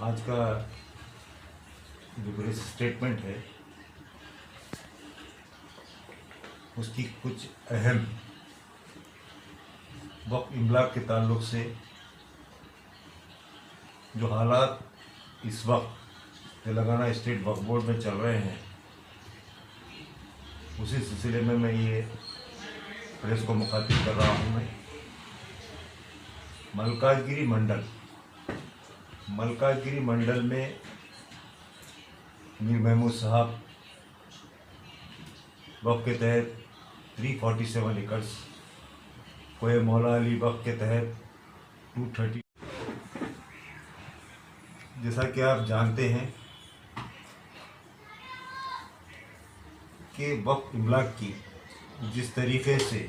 आज का जो प्रेस स्टेटमेंट है उसकी कुछ अहम वक्फ इमलाक के ताल्लुक़ से जो हालात इस वक्त तेलंगाना स्टेट वक्फ बोर्ड में चल रहे हैं उसी सिलसिले में मैं ये प्रेस को मुखातिब कर रहा हूँ। मैं मलकाजगिरी मंडल में मीर महमूद साहब वक्फ के तहत 347 एकड़्स, कोहे मौला अली वक्फ के तहत 230। जैसा कि आप जानते हैं कि वक्फ इमलाक की जिस तरीक़े से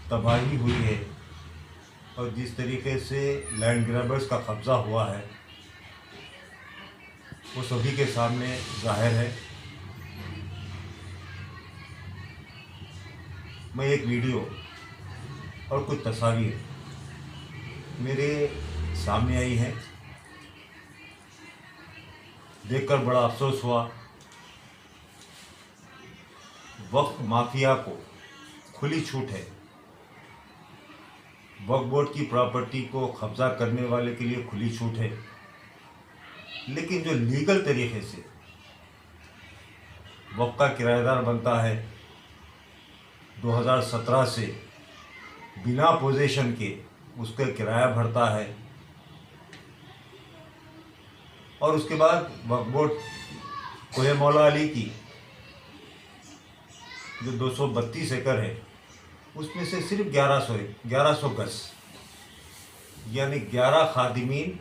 तबाही हुई है और जिस तरीक़े से लैंड ग्रैबर्स का कब्ज़ा हुआ है वो सभी के सामने ज़ाहिर है। मैं एक वीडियो और कुछ तस्वीर मेरे सामने आई है, देखकर बड़ा अफसोस हुआ। वक्फ माफिया को खुली छूट है, वक्फ बोर्ड की प्रॉपर्टी को कब्जा करने वाले के लिए खुली छूट है, लेकिन जो लीगल तरीके से वक्फ का किराएदार बनता है 2017 से बिना पोजीशन के उसका किराया भरता है और उसके बाद वक्फ बोर्ड कोहे मौला अली की जो 232 एकड़ है उसमें से सिर्फ 1100 गज यानी 11 खादिमीन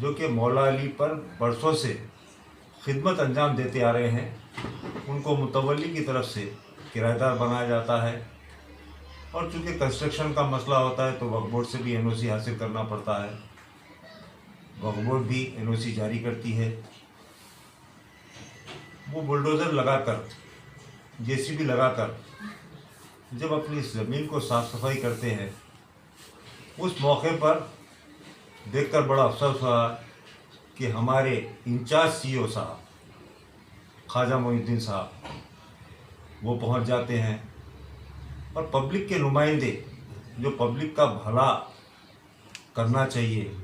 जो कि मौला अली पर बरसों से खिदमत अंजाम देते आ रहे हैं उनको मुतवल्ली की तरफ से किराएदार बनाया जाता है। और चूँकि कंस्ट्रक्शन का मसला होता है तो वक्फ बोर्ड से भी एनओसी हासिल करना पड़ता है, वक्फ बोर्ड भी एनओसी जारी करती है। वो बुलडोज़र लगाकर जेसीबी लगाकर जब अपनी ज़मीन को साफ़ सफाई करते हैं उस मौके पर देखकर बड़ा अफसोस हुआ कि हमारे इंचार्ज सीईओ साहब ख्वाजा मोइनुद्दीन साहब वो पहुंच जाते हैं और पब्लिक के नुमाइंदे जो पब्लिक का भला करना चाहिए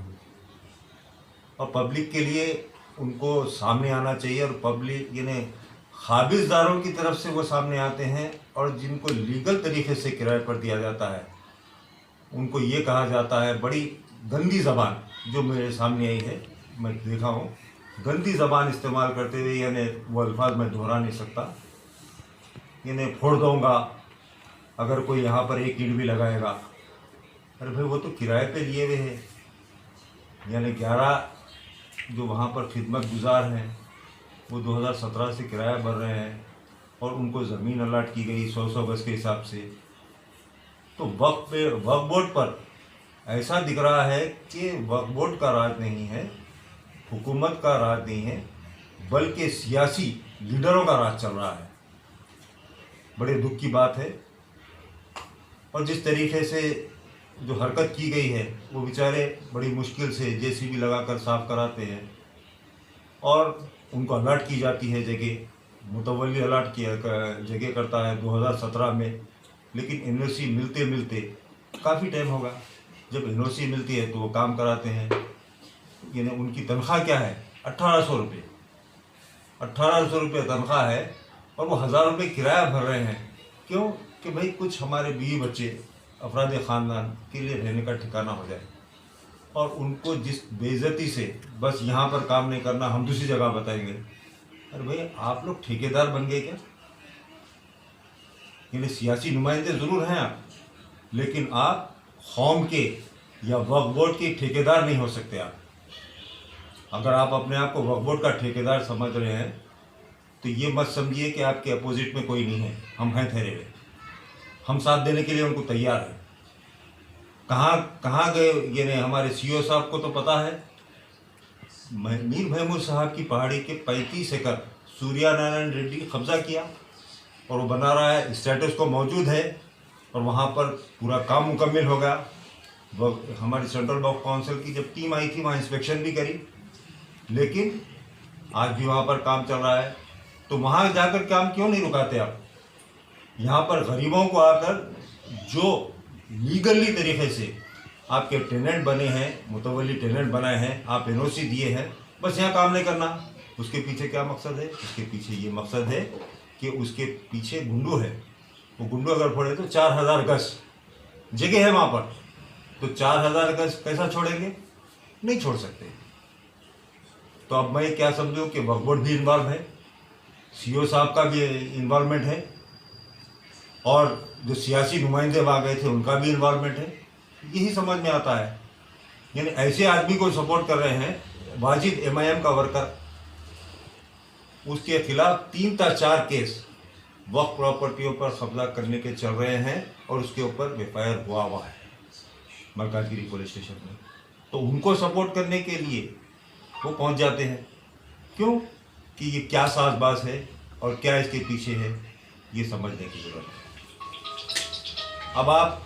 और पब्लिक के लिए उनको सामने आना चाहिए और पब्लिक यानी खाबिजदारों की तरफ से वो सामने आते हैं और जिनको लीगल तरीके से किराए पर दिया जाता है उनको ये कहा जाता है, बड़ी गंदी ज़बान जो मेरे सामने आई है, मैं देखा हूँ, गंदी ज़बान इस्तेमाल करते हुए, यानी वो अल्फाज मैं दोहरा नहीं सकता, यानी फोड़ दूँगा अगर कोई यहाँ पर एक ईंट भी लगाएगा। अरे भाई वो तो किराए पे लिए हुए हैं, यानी 11 जो वहाँ पर खिदमत गुजार हैं वो 2017 से किराया भर रहे हैं और उनको ज़मीन अलाट की गई 100 गज के हिसाब से। तो वक्फ बोर्ड पर ऐसा दिख रहा है कि वक्फ बोर्ड का राज नहीं है, हुकूमत का राज नहीं है, बल्कि सियासी लीडरों का राज चल रहा है। बड़े दुख की बात है। और जिस तरीके से जो हरकत की गई है वो बेचारे बड़ी मुश्किल से जेसीबी लगाकर साफ़ कराते हैं और उनको अलर्ट की जाती है जगह, मुतवल्ली अलर्ट किया जगह करता है 2017 में, लेकिन एनओसी मिलते मिलते काफ़ी टाइम होगा। जब एनओसी मिलती है तो वो काम कराते हैं। यानी उनकी तनख्वाह क्या है? 1800 रुपये, 1800 रुपये तनख्वाह है और वो 1000 रुपये किराया भर रहे हैं। क्यों? कि भाई कुछ हमारे बीवी बच्चे अफराद ख़ानदान के लिए रहने का ठिकाना हो जाए और उनको जिस बेइज्जती से बस यहाँ पर काम नहीं करना, हम दूसरी जगह बताएंगे। अरे भाई आप लोग ठेकेदार बन गए क्या? यानी सियासी नुमाइंदे ज़रूर हैं आप, लेकिन आप कौम के या वक्फ बोर्ड के ठेकेदार नहीं हो सकते। आप अगर आप अपने आप को वक्फ बोर्ड का ठेकेदार समझ रहे हैं तो ये मत समझिए कि आपके अपोजिट में कोई नहीं है। हम हैं ठहरे हुए, हम साथ देने के लिए उनको तैयार हैं। कहाँ गए ये हमारे सीईओ साहब को तो पता है। मीर महमूद साहब की पहाड़ी के 35 एकड़ सूर्या नारायण रेड्डी कब्जा किया और वो बना रहा है, स्टेटस को मौजूद है और वहाँ पर पूरा काम मुकम्मल होगा। हमारी सेंट्रल वक्फ काउंसिल की जब टीम आई थी वहाँ इंस्पेक्शन भी करी, लेकिन आज भी वहाँ पर काम चल रहा है। तो वहाँ जाकर काम क्यों नहीं रुकाते आप? यहाँ पर गरीबों को आकर जो लीगली तरीके से आपके टेनेंट बने हैं, मुतवल्ली टेनेंट बनाए हैं, आप एनओसी दिए हैं, बस यहाँ काम नहीं करना। उसके पीछे क्या मकसद है? उसके पीछे ये मकसद है कि उसके पीछे गुंडू है, वो गुंडू अगर फोड़े तो 4000 गज जगह है वहाँ पर, तो 4000 गज कैसा छोड़ेंगे? नहीं छोड़ सकते। तो अब मैं क्या समझूं कि वक्फ बोर्ड भी इन्वॉल्व है, सीओ साहब का भी इन्वॉल्वमेंट है, और जो सियासी नुमाइंदे वहाँ गए थे उनका भी इन्वॉल्वमेंट है। यही समझ में आता है। यानी ऐसे आदमी को सपोर्ट कर रहे हैं, वाजिद MIM का वर्कर, उसके खिलाफ 3 या 4 केस वक्फ प्रॉपर्टियों पर कब्जा करने के चल रहे हैं और उसके ऊपर FIR हुआ है मरकाजगिरी पुलिस स्टेशन में। तो उनको सपोर्ट करने के लिए वो पहुंच जाते हैं। क्यों? कि ये क्या साजबाज है और क्या इसके पीछे है, ये समझने की जरूरत है। अब आप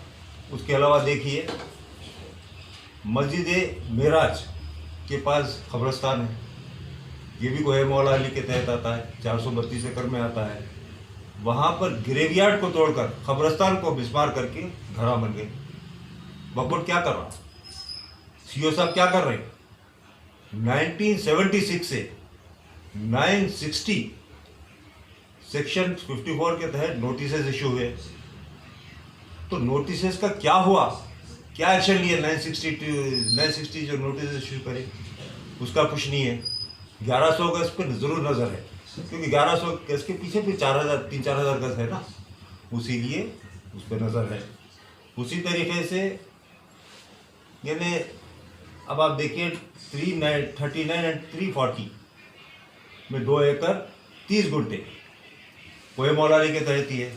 उसके अलावा देखिए, मस्जिद मेराज के पास कब्रिस्तान है, ये भी कोहे मौला अली के तहत आता है, 432 एकड़ में आता है। वहाँ पर ग्रेवयार्ड को तोड़कर कब्रिस्तान को मिसमार करके घरा बन गए। वक्फ बोर्ड क्या कर रहा? सीओ साहब क्या कर रहे हैं? 1976 से 960 सेक्शन 54 के तहत नोटिसेस इशू हुए। तो नोटिसेस का क्या हुआ? क्या एक्शन लिए? 960 जो नोटिस इशू करे उसका कुछ नहीं है। 1100 गज पे जरूर नजर है, क्योंकि 1100 गज के पीछे भी 3-4 हज़ार गज है ना, उसी लिए उस पर नजर है। उसी तरीके से यानी अब आप देखिए 339 एंड 340 में 2 एकड़ 30 गुंठे कोहे मौला अली के तहत ही है।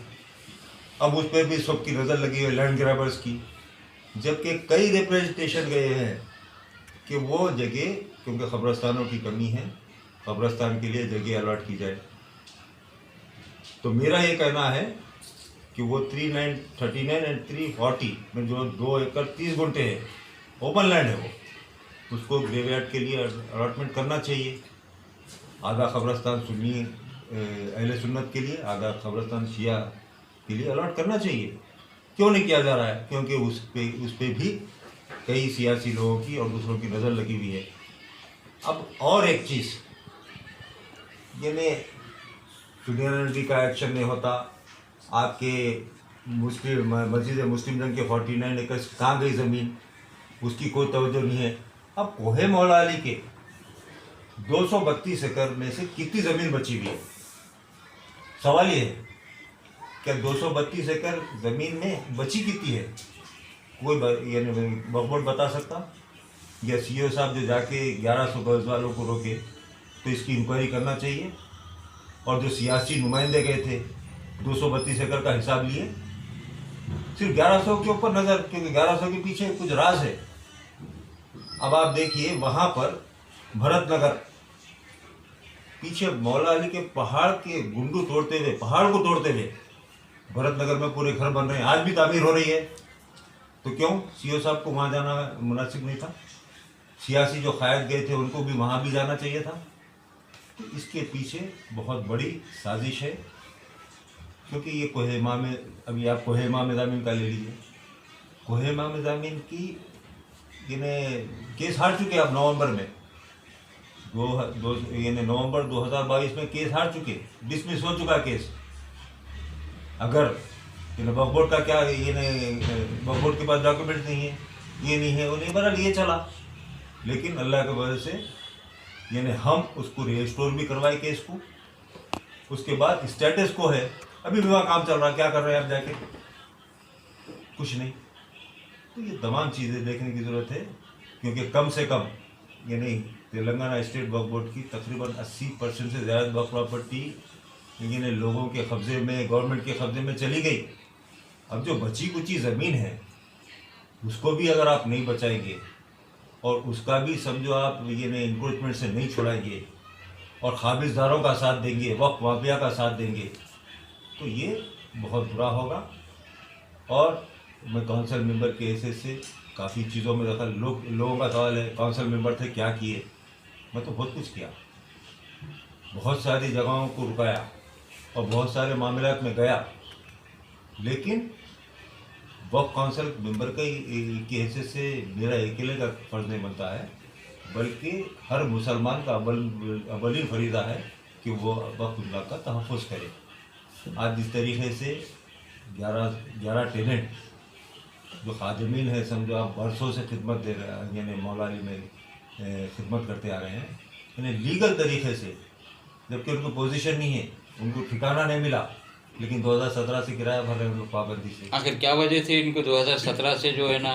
अब उस पर भी सबकी नज़र लगी है, लैंड ग्रैबर्स की, जबकि कई रिप्रेजेंटेशन गए हैं कि वो जगह, क्योंकि कब्रिस्तानों की कमी है, कब्रिस्तान के लिए जगह अलॉट की जाए। तो मेरा ये कहना है कि वो 39 एंड 340 में जो 2 एकड़ 30 गुंठे है, ओपन लैंड है, वो उसको ग्रेवयार्ड के लिए अलॉटमेंट करना चाहिए। आधा कब्रिस्तान सुन्नी अहले सुन्नत के लिए, आधा कब्रिस्तान शिया के लिए अलॉट करना चाहिए। क्यों नहीं किया जा रहा है? क्योंकि उस पे भी कई सियासी लोगों की और दूसरों की नज़र लगी हुई है। अब और एक चीज़, यानी सुनियरिटी का एक्शन नहीं होता, आपके मस्जिद मुस्लिम जंग के 49 एकड़ कहाँ गई ज़मीन, उसकी कोई तवज्जो नहीं है। अब कोहे मौला अली के 232 एकड़ में से कितनी ज़मीन बची हुई है? सवाल ये है, क्या 232 एकड़ ज़मीन में बची कितनी है? कोई यानी वक्फ बोर्ड बता सकता? या सीओ साहब जो जाके 1100 गज वालों को रोके, तो इसकी इंक्वायरी करना चाहिए। और जो सियासी नुमाइंदे गए थे 232 एकड़ का हिसाब लिए, सिर्फ 1100 के ऊपर नज़र, क्योंकि 1100 के पीछे कुछ राज है। अब आप देखिए वहाँ पर भरतनगर पीछे मौला अली के पहाड़ के गुंडू तोड़ते हुए, पहाड़ को तोड़ते हुए भरतनगर में पूरे घर बन रहे हैं, आज भी तामीर हो रही है। तो क्यों सीओ साहब को वहाँ जाना मुनासिब नहीं था? सियासी जो क़याद गए थे उनको भी वहाँ भी जाना चाहिए था। तो इसके पीछे बहुत बड़ी साजिश है, क्योंकि ये कोहे इमाम, अभी आप कोहे इमाम ज़मीन का ले लीजिए, कोहे इमाम ज़मीन की यानी केस हार चुके आप नवंबर में, यानी नवंबर 2022 में केस हार चुके, डिसमिस हो चुका केस। अगर वक्फ बोर्ड का क्या, वक्फ बोर्ड के पास डॉक्यूमेंट नहीं है, ये नहीं है, वो नहीं, बहरहाल ये चला। लेकिन अल्लाह की वजह से यानी हम उसको रिस्टोर भी करवाए केस को। उसके बाद स्टेटस को है, अभी भी वहाँ काम चल रहा है, क्या कर रहे हैं आप जाके? कुछ नहीं। तो ये तमाम चीज़ें देखने की ज़रूरत है, क्योंकि कम से कम यानी तेलंगाना स्टेट वक्फ बोर्ड की तकरीबन 80% से ज़्यादा वक्फ प्रॉपर्टी यानी लोगों के कब्ज़े में, गवर्नमेंट के कब्ज़े में चली गई। अब जो बची कुची ज़मीन है उसको भी अगर आप नहीं बचाएंगे और उसका भी समझो आप ये इंक्रोचमेंट से नहीं छुड़ाएंगे और खाबिजदारों का साथ देंगे, वक्फ माफिया का साथ देंगे, तो ये बहुत बुरा होगा। और मैं काउंसिल मेंबर के हैसियत से काफ़ी चीज़ों में दखल। लोगों का सवाल है काउंसिल मेंबर थे क्या किए। मैं तो बहुत कुछ किया, बहुत सारी जगहों को रुकाया और बहुत सारे मामलात में गया, लेकिन वक्फ काउंसिल मेंबर की हैसियत से मेरा अकेले का फर्ज नहीं बनता है, बल्कि हर मुसलमान का अवलीन फरीदा है कि वो वक्फ का तहफ़्फ़ुज़ करे। आज जिस तरीके से 11 टेनेंट जो खादिमीन है, समझो आप बरसों से खिदमत दे रहे हैं, यानी मौलाली में खिदमत करते आ रहे हैं, यानी लीगल तरीके से, जबकि उनको पोजीशन नहीं है, उनको ठिकाना नहीं मिला, लेकिन 2017 से किराया भर रहे हैं लोग पाबंदी से। आखिर क्या वजह थी इनको 2017 से जो है ना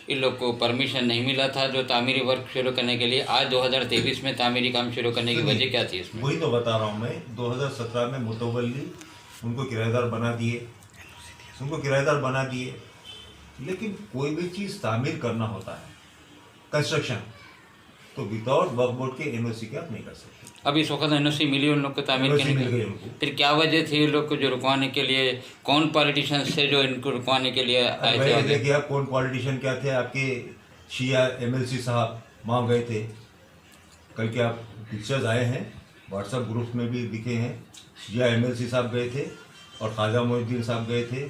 इन लोग को परमिशन नहीं मिला था जो तामीरी वर्क शुरू करने के लिए? आज 2023 में तामीरी काम शुरू करने की वजह क्या थी इसमें? वही तो बता रहा हूँ मैं। 2017 में मुतवल्ली उनको किराएदार बना दिए, लेकिन कोई भी चीज़ तामीर करना होता है, कंस्ट्रक्शन, तो विदाउट वक्फ बोर्ड के एनओसी के आप नहीं कर सकते। अब इस वक्त एनओसी मिली उन लोग को तामीर करने मिल गई की, उनको। फिर क्या वजह थी इन लोग को जो रुकवाने के लिए? कौन पॉलिटिशियंस थे जो इनको रुकवाने के लिए आए थे? देखिए आप कौन पॉलिटिशियन क्या थे, आपके शिया MLC साहब वहाँ गए थे, कल के आप पिक्चर्स आए हैं, व्हाट्सएप ग्रुप में भी दिखे हैं। शिया MLC साहब गए थे और ख्वाजा मोहिउद्दीन साहब गए थे,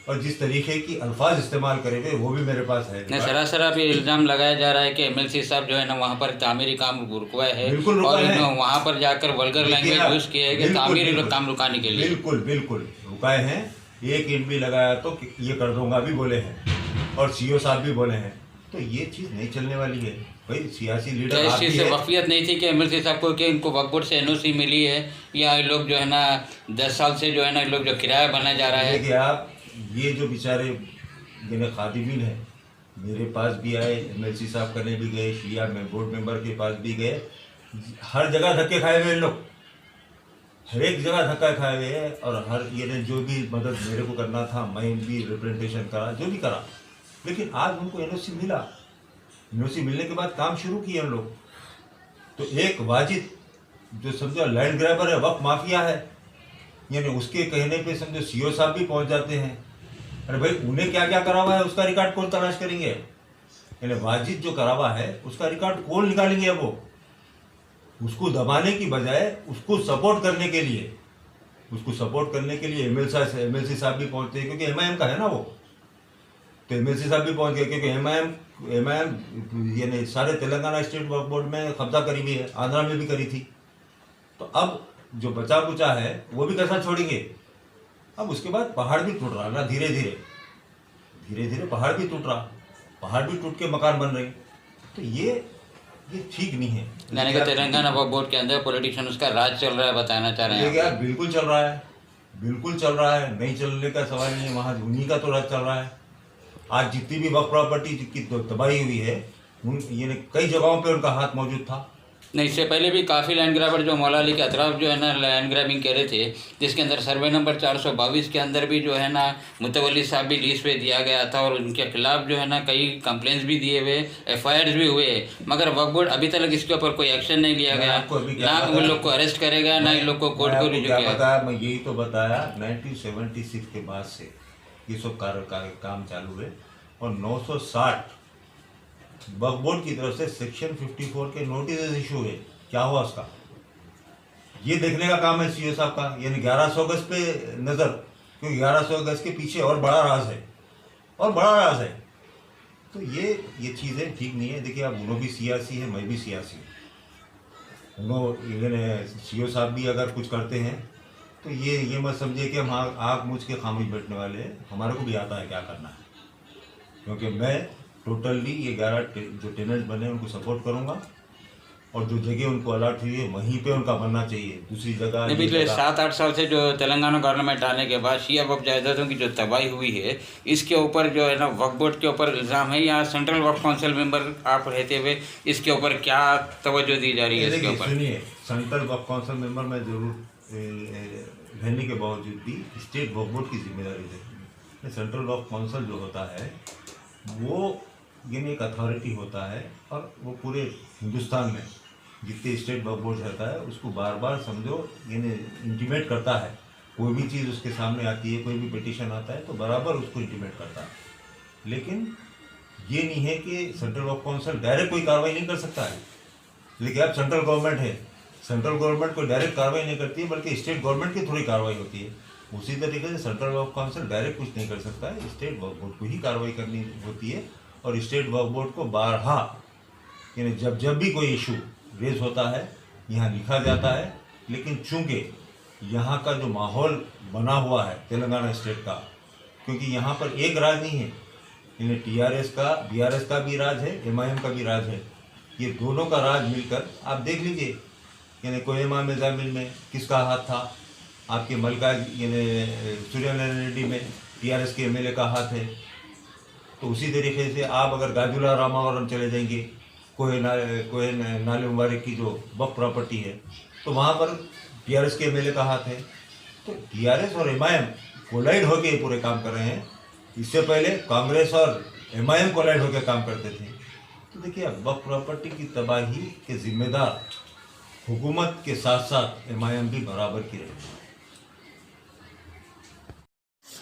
और जिस तरीके की अल्फाज इस्तेमाल करे थे वो भी मेरे पास है। नहीं, सरासर अब ये इल्ज़ाम लगाया जा रहा है कि MLC साहब जो है ना वहाँ पर तामीरी काम रुकवाए है, बिल्कुल और रुकवाए हैं। वहाँ पर जाकर वल्गर लैंग्वेज यूज़ किए है कि तामीरी काम रुकाने के लिए। बिल्कुल रुकाए हैं। एक ईंट भी लगाया तो ये कर दूंगा भी बोले हैं, और CO साहब भी बोले हैं। तो ये चीज़ नहीं चलने वाली है भाई। सियासी लीडर क्या इस चीज़ से वाकफियत नहीं थी कि MLC साहब को कि इनको वक्फ बोर्ड से NOC मिली है, या ये लोग जो है ना 10 साल से जो है ना लोग जो किराया बना जा रहा है? देखिए आप, ये जो बेचारे जिन्हें खादिमीन है, मेरे पास भी आए, MLC साहब करने भी गए, शिया में बोर्ड मेंबर के पास भी गए, हर जगह धक्के खाए हुए लोग, हर एक जगह धक्का खाए हुए हैं। और हर ये जो भी मदद मेरे को करना था, मैं भी रिप्रेजेंटेशन करा, जो भी करा, लेकिन आज उनको NOC मिला। NOC मिलने के बाद काम शुरू किए हम लोग। तो एक वाजिद जो समझो लैंड ग्रैबर है, वक्फ माफिया है, यानी उसके कहने पे समझो CO साहब भी पहुंच जाते हैं। अरे भाई, उन्हें क्या क्या करा हुआ है उसका रिकॉर्ड कौन तलाश करेंगे? यानी वाजिद जो करा हुआ है उसका रिकॉर्ड कौन निकालेंगे? वो उसको दबाने की बजाय उसको सपोर्ट करने के लिए MLC साहब भी पहुंचते हैं, क्योंकि MIM का है ना वो। तो MLC साहब भी पहुंच गए, क्योंकि MIM यानी सारे तेलंगाना स्टेट वक्फ बोर्ड में कब्जा करी हुई है, आंध्रा में भी करी थी। तो अब जो बचा कुचा है वो भी कैसा छोड़ेंगे? अब उसके बाद पहाड़ भी टूट रहा ना, धीरे धीरे पहाड़ भी टूट रहा, पहाड़ भी टूट के मकान बन रहे। तो ये ठीक नहीं है। यानी कि तेलंगाना वक्फ बोर्ड के अंदर पॉलिटिशियन उसका राज चल रहा है, बताना चाह रहे हैं? यार बिल्कुल चल रहा है, नहीं चलने का सवाल नहीं है। वहाँ उन्हीं का तो राज चल रहा है। आज जितनी भी वक्फ प्रॉपर्टी की तबाही हुई है, ये कई जगहों पे उनका हाथ मौजूद था। नहीं, इससे पहले भी काफ़ी लैंड ग्रैबर जो मौलाली के अतराफ जो है ना लैंड ग्रैबिंग कर रहे थे, जिसके अंदर सर्वे नंबर 422 के अंदर भी जो है ना मुतवल्ली साहब भी लीज पे दिया गया था, और उनके खिलाफ जो है ना कई कंप्लेंट्स भी दिए हुए, FIRs भी हुए, मगर वक्फ बोर्ड अभी तक इसके ऊपर कोई एक्शन नहीं लिया गया। ना उन लोग को अरेस्ट करेगा, ना इन लोग को कोर्ट को रिजू किया। मैं यही तो बताया, 1976 के बाद से ये सब काम चालू हुए, और 960 वक्फ बोर्ड की तरफ से सेक्शन 54 के नोटिस इशू हुए। क्या हुआ उसका, ये देखने का काम है CO साहब का। यानी 1100 गज पे नज़र, क्योंकि 1100 गज के पीछे और बड़ा राज है। तो ये चीज़ें ठीक नहीं है। देखिए, आप उन्हों भी सियासी है, मैं भी सियासी हूँ। CO साहब भी अगर कुछ करते हैं तो ये मत समझिए कि हम आँख मूछ के खामोश बैठने वाले हैं। हमारे को भी आता है क्या करना है, क्योंकि मैं टोटली ये 11 जो टेनेंट बने उनको सपोर्ट करूंगा, और जो जगह उनको अलॉट हुई है वहीं पे उनका बनना चाहिए, दूसरी जगह। पिछले 7-8 साल से जो तेलंगाना गवर्नमेंट आने के बाद शिया वक्फ जायदादों की जो तबाही हुई है, इसके ऊपर जो है ना वक्फ बोर्ड के ऊपर इल्ज़ाम है, या सेंट्रल वक्फ काउंसिल मेंबर आप रहते हुए इसके ऊपर क्या तवज्जो दी जा रही है? इसके ऊपर सुनिए, सेंट्रल वक्फ काउंसिल मेंबर में जरूर रहने के बावजूद भी स्टेट वक्फ बोर्ड की जिम्मेदारी है। सेंट्रल वक्फ काउंसिल जो होता है वो यानी एक अथॉरिटी होता है, और वो पूरे हिंदुस्तान में जितने स्टेट वक्फ बोर्ड रहता है उसको बार बार समझो यानी इंटीमेट करता है। कोई भी चीज़ उसके सामने आती है, कोई भी पिटीशन आता है तो बराबर उसको इंटीमेट करता है। लेकिन ये नहीं है कि सेंट्रल वर्क काउंसिल डायरेक्ट कोई कार्रवाई नहीं कर सकता है, लेकिन अब सेंट्रल गवर्नमेंट है, सेंट्रल गवर्नमेंट कोई डायरेक्ट कार्रवाई नहीं करती है, बल्कि स्टेट गवर्नमेंट की थोड़ी कार्रवाई होती है। उसी तरीके से सेंट्रल वर्क काउंसिल डायरेक्ट कुछ नहीं कर सकता है, स्टेट वर्क बोर्ड को ही कार्रवाई करनी होती है। और स्टेट वर्क बोर्ड को बारहा यानी जब भी कोई इशू रेज होता है यहाँ लिखा जाता है। लेकिन चूंकि यहाँ का जो माहौल बना हुआ है तेलंगाना स्टेट का, क्योंकि यहाँ पर एक राज नहीं है, यानी टीआरएस का बीआरएस का भी राज है, एमआईएम का भी राज है। ये दोनों का राज मिलकर आप देख लीजिए, यानी कोहिमा मिर्जा मिल में किसका हाथ था, आपके मल्का यानी सूर्यनारायण रेड्डी में टीआरएस के एमएलए का हाथ है। तो उसी तरीके से आप अगर गाजुला रामावरम चले जाएंगे, कोहे नाले मुबारक की जो वक्फ प्रॉपर्टी है, तो वहाँ पर टीआरएस के एमएलए का हाथ है। तो टीआरएस और एमआईएम कोलाइड होकर पूरे काम कर रहे हैं। इससे पहले कांग्रेस और एमआईएम कोलाइड होकर काम करते थे। तो देखिए, अब वक्फ प्रॉपर्टी की तबाही के जिम्मेदार हुकूमत के साथ साथ एमआईएम भी बराबर की रही।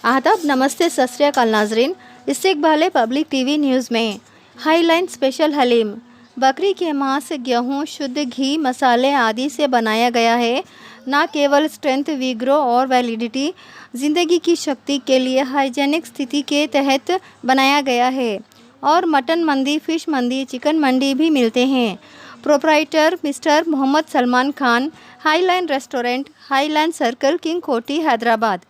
आदाब, नमस्ते, सत श्री अकाल नाजरीन। इस्तिकबाल पब्लिक टीवी न्यूज़ में हाईलाइन स्पेशल हलीम बकरी के मांस, गेहूं, शुद्ध घी, मसाले आदि से बनाया गया है। न केवल स्ट्रेंथ, विग्रो और वैलिडिटी, ज़िंदगी की शक्ति के लिए हाइजेनिक स्थिति के तहत बनाया गया है। और मटन मंडी, फ़िश मंडी, चिकन मंडी भी मिलते हैं। Proprietor mister Mohammad Salman Khan, Highline restaurant, Highline circle, King Koti, Hyderabad.